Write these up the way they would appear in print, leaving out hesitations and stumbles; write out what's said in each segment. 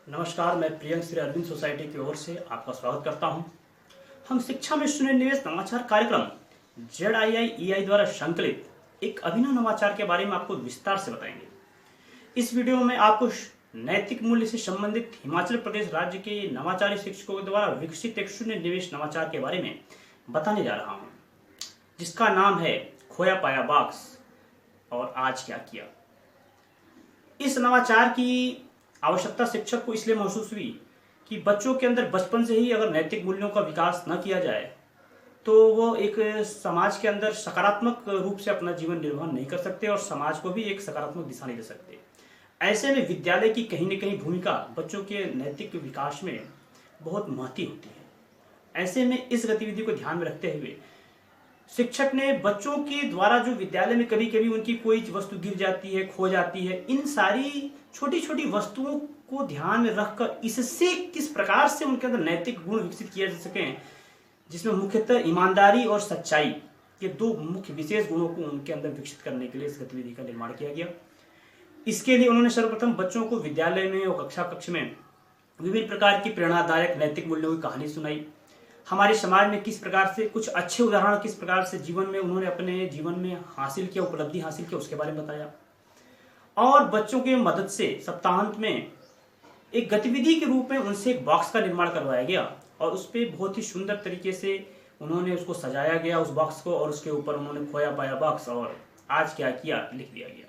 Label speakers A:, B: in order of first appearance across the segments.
A: नमस्कार, मैं प्रियंक श्री अरविंद सोसाइटी की ओर से आपका स्वागत करता हूं। हम शिक्षा में शून्य निवेश नवाचार कार्यक्रम ZIIEI द्वारा संकलित एक अभिनव नवाचार के बारे में आपको विस्तार से बताएंगे। इस वीडियो में आपको नैतिक मूल्य से संबंधित हिमाचल प्रदेश राज्य के नवाचारी शिक्षकों द्वारा विकसित एक शून्य निवेश नवाचार के बारे में बताने जा रहा हूँ, जिसका नाम है खोया पाया बॉक्स और आज क्या किया। इस नवाचार की आवश्यकता शिक्षक को इसलिए महसूस हुई कि बच्चों के अंदर बचपन से ही अगर नैतिक मूल्यों का विकास न किया जाए तो वो एक समाज के अंदर सकारात्मक रूप से अपना जीवन निर्वाह नहीं कर सकते और समाज को भी एक सकारात्मक दिशा नहीं दे सकते। ऐसे में विद्यालय की कहीं न कहीं भूमिका बच्चों के नैतिक विकास में बहुत महत्वपूर्ण होती है। ऐसे में इस गतिविधि को ध्यान में रखते हुए शिक्षक ने बच्चों के द्वारा जो विद्यालय में कभी कभी उनकी कोई वस्तु गिर जाती है, खो जाती है, इन सारी छोटी छोटी वस्तुओं को ध्यान में रखकर इससे किस प्रकार से उनके अंदर नैतिक गुण विकसित किया जा सके, जिसमें मुख्यतः ईमानदारी और सच्चाई के दो मुख्य विशेष गुणों को उनके अंदर विकसित करने के लिए इस गतिविधि का निर्माण किया गया। इसके लिए उन्होंने सर्वप्रथम बच्चों को विद्यालय में और कक्ष में विभिन्न प्रकार की प्रेरणादायक नैतिक मूल्यों की कहानी सुनाई। हमारे समाज में किस प्रकार से कुछ अच्छे उदाहरण किस प्रकार से जीवन में उन्होंने अपने जीवन में हासिल किया, उपलब्धि हासिल किया, उसके बारे में बताया। और बच्चों की मदद से सप्ताहांत में एक गतिविधि के रूप में उनसे एक बॉक्स का निर्माण करवाया गया और उस पर बहुत ही सुंदर तरीके से उन्होंने उसको सजाया गया, उस बॉक्स को, और उसके ऊपर उन्होंने खोया पाया बॉक्स और आज क्या किया लिख दिया गया।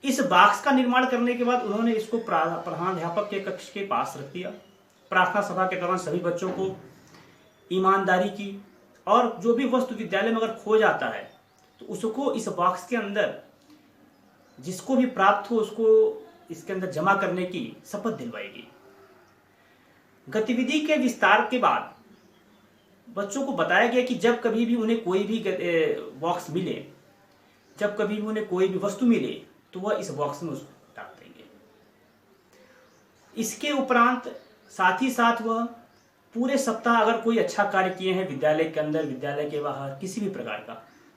A: इस बॉक्स का निर्माण करने के बाद उन्होंने इसको प्रधानाध्यापक के कक्ष के पास रख दिया। प्रार्थना सभा के दौरान सभी बच्चों को ईमानदारी की और जो भी वस्तु विद्यालय में अगर खो जाता है तो उसको इस बॉक्स के अंदर जिसको भी प्राप्त हो उसको इसके अंदर जमा करने की शपथ दिलवाएगी। गतिविधि के विस्तार के बाद बच्चों को बताया गया कि जब कभी भी उन्हें कोई भी बॉक्स मिले, जब कभी भी उन्हें कोई भी वस्तु मिले तो वह इस बॉक्स में उसको डाल देंगे। इसके उपरांत साथ ही साथ वह पूरे सप्ताह अगर कोई अच्छा कार्य किए हैं विद्यालय के अंदर, विद्यालय के बाहर किसी भी प्रकार का,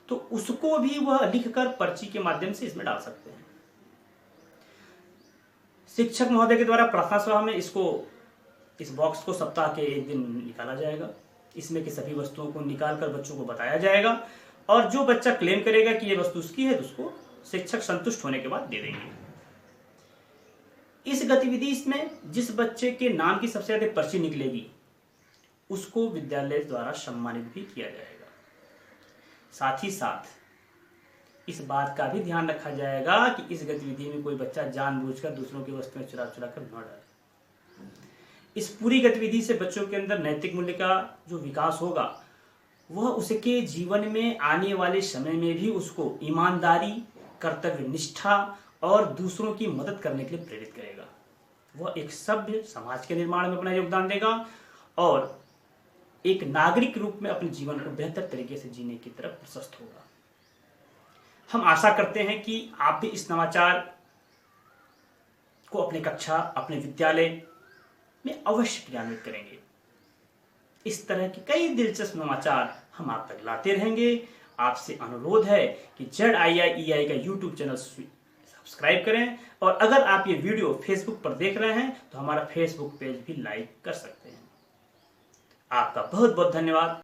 A: तो उसको भी वह लिखकर पर्ची के माध्यम से इसमें डाल सकते हैं। शिक्षक महोदय के द्वारा प्रार्थना सभा में इस बॉक्स को सप्ताह के एक दिन निकाला जाएगा। इसमें की सभी वस्तुओं को निकालकर बच्चों को बताया जाएगा और जो बच्चा क्लेम करेगा कि ये वस्तु उसकी है तो उसको शिक्षक संतुष्ट होने के बाद दे देंगे। इस गतिविधि में जिस बच्चे के नाम की सबसे ज्यादा पर्ची निकलेगी उसको विद्यालय द्वारा सम्मानित भी किया जाएगा। साथ ही साथ इस बात का भी ध्यान रखा जाएगा कि इस गतिविधि में कोई बच्चा जानबूझकर दूसरों की वस्तुएं चुरा कर न डाले। इस पूरी गतिविधि से बच्चों के अंदर नैतिक मूल्य का जो विकास होगा वह उसके जीवन में आने वाले समय में भी उसको ईमानदारी, कर्तव्य निष्ठा और दूसरों की मदद करने के लिए प्रेरित करेगा। वह एक सभ्य समाज के निर्माण में अपना योगदान देगा और एक नागरिक रूप में अपने जीवन को बेहतर तरीके से जीने की तरफ प्रशस्त होगा। हम आशा करते हैं कि आप भी इस नवाचार को अपने कक्षा, अपने विद्यालय में अवश्य क्रियान्वित करेंगे। इस तरह के कई दिलचस्प नवाचार हम आप तक लाते रहेंगे। आपसे अनुरोध है कि ZIIEI का YouTube चैनल सब्सक्राइब करें और अगर आप ये वीडियो फेसबुक पर देख रहे हैं तो हमारा फेसबुक पेज भी लाइक कर सकते हैं। आपका बहुत बहुत धन्यवाद।